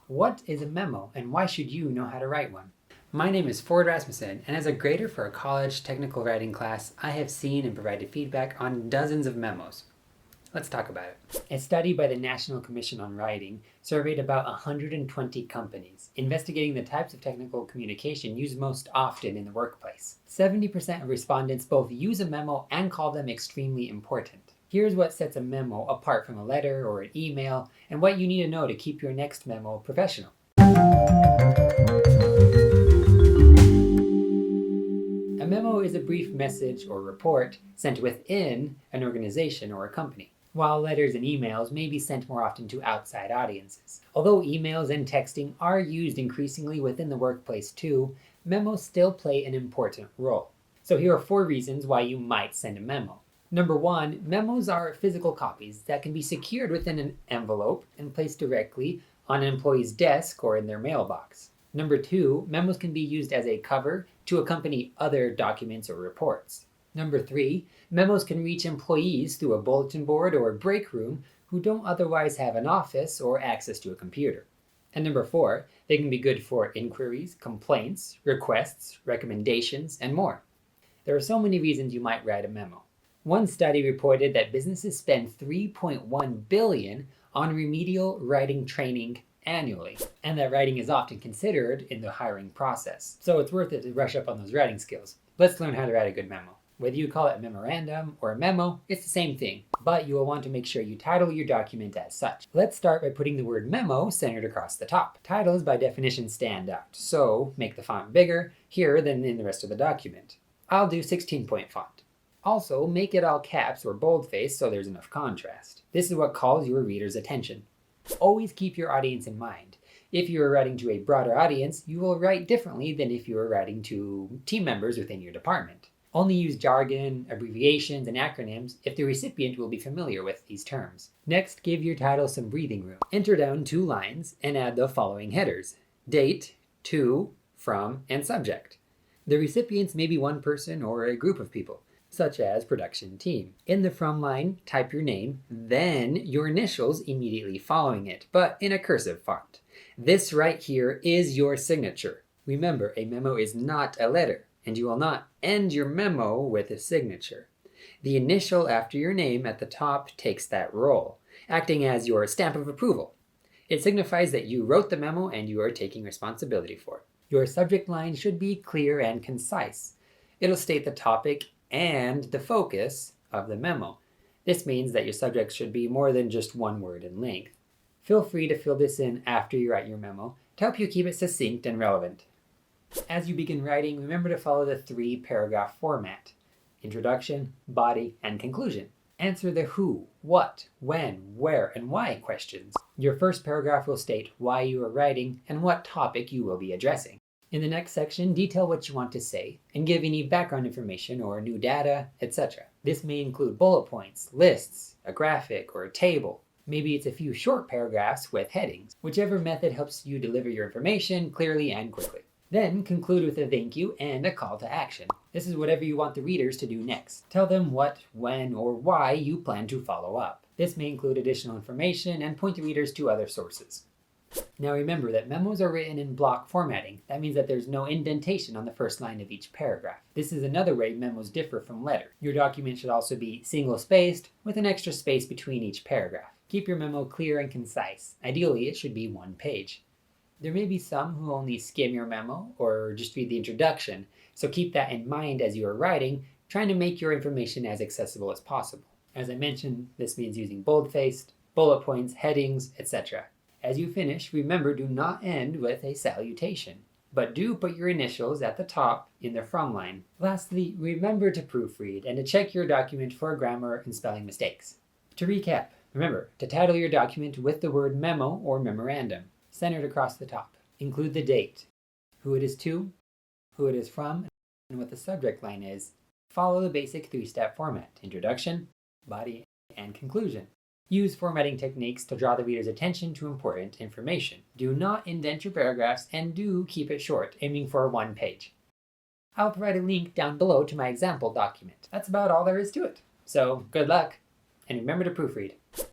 What is a memo and why should you know how to write one? My name is Ford Rasmussen, and as a grader for a college technical writing class, I have seen and provided feedback on dozens of memos. Let's talk about it. A study by the National Commission on Writing surveyed about 120 companies, investigating the types of technical communication used most often in the workplace. 70% of respondents both use a memo and call them extremely important. Here's what sets a memo apart from a letter or an email, and what you need to know to keep your next memo professional. A memo is a brief message or report sent within an organization or a company, while letters and emails may be sent more often to outside audiences. Although emails and texting are used increasingly within the workplace too, memos still play an important role. So here are 4 reasons why you might send a memo. Number 1, memos are physical copies that can be secured within an envelope and placed directly on an employee's desk or in their mailbox. Number 2, memos can be used as a cover to accompany other documents or reports. Number 3, memos can reach employees through a bulletin board or break room who don't otherwise have an office or access to a computer. And number 4, they can be good for inquiries, complaints, requests, recommendations, and more. There are so many reasons you might write a memo. One study reported that businesses spend $3.1 billion on remedial writing training annually, and that writing is often considered in the hiring process. So it's worth it to brush up on those writing skills. Let's learn how to write a good memo. Whether you call it a memorandum or a memo, it's the same thing, but you will want to make sure you title your document as such. Let's start by putting the word memo centered across the top. Titles by definition stand out, so make the font bigger here than in the rest of the document. I'll do 16-point font. Also, make it all caps or boldface so there's enough contrast. This is what calls your reader's attention. Always keep your audience in mind. If you are writing to a broader audience, you will write differently than if you are writing to team members within your department. Only use jargon, abbreviations, and acronyms if the recipient will be familiar with these terms. Next, give your title some breathing room. Enter down 2 lines and add the following headers: date, to, from, and subject. The recipients may be one person or a group of people, such as production team. In the from line, type your name, then your initials immediately following it, but in a cursive font. This right here is your signature. Remember, a memo is not a letter, and you will not end your memo with a signature. The initial after your name at the top takes that role, acting as your stamp of approval. It signifies that you wrote the memo and you are taking responsibility for it. Your subject line should be clear and concise. It'll state the topic and the focus of the memo. This means that your subject should be more than just 1 word in length. Feel free to fill this in after you write your memo to help you keep it succinct and relevant. As you begin writing, remember to follow the 3-paragraph format: introduction, body, and conclusion. Answer the who, what, when, where, and why questions. Your first paragraph will state why you are writing and what topic you will be addressing. In the next section, detail what you want to say and give any background information or new data, etc. This may include bullet points, lists, a graphic, or a table. Maybe it's a few short paragraphs with headings. Whichever method helps you deliver your information clearly and quickly. Then conclude with a thank you and a call to action. This is whatever you want the readers to do next. Tell them what, when, or why you plan to follow up. This may include additional information and point the readers to other sources. Now remember that memos are written in block formatting. That means that there's no indentation on the first line of each paragraph. This is another way memos differ from letters. Your document should also be single-spaced with an extra space between each paragraph. Keep your memo clear and concise. Ideally, it should be 1 page. There may be some who only skim your memo or just read the introduction, so keep that in mind as you are writing, trying to make your information as accessible as possible. As I mentioned, this means using bold-faced, bullet points, headings, etc. As you finish, remember, do not end with a salutation, but do put your initials at the top in the from line. Lastly, remember to proofread and to check your document for grammar and spelling mistakes. To recap, remember to title your document with the word memo or memorandum, centered across the top. Include the date, who it is to, who it is from, and what the subject line is. Follow the basic 3-step format: introduction, body, and conclusion. Use formatting techniques to draw the reader's attention to important information. Do not indent your paragraphs and do keep it short, aiming for 1 page. I'll provide a link down below to my example document. That's about all there is to it. So good luck, and remember to proofread.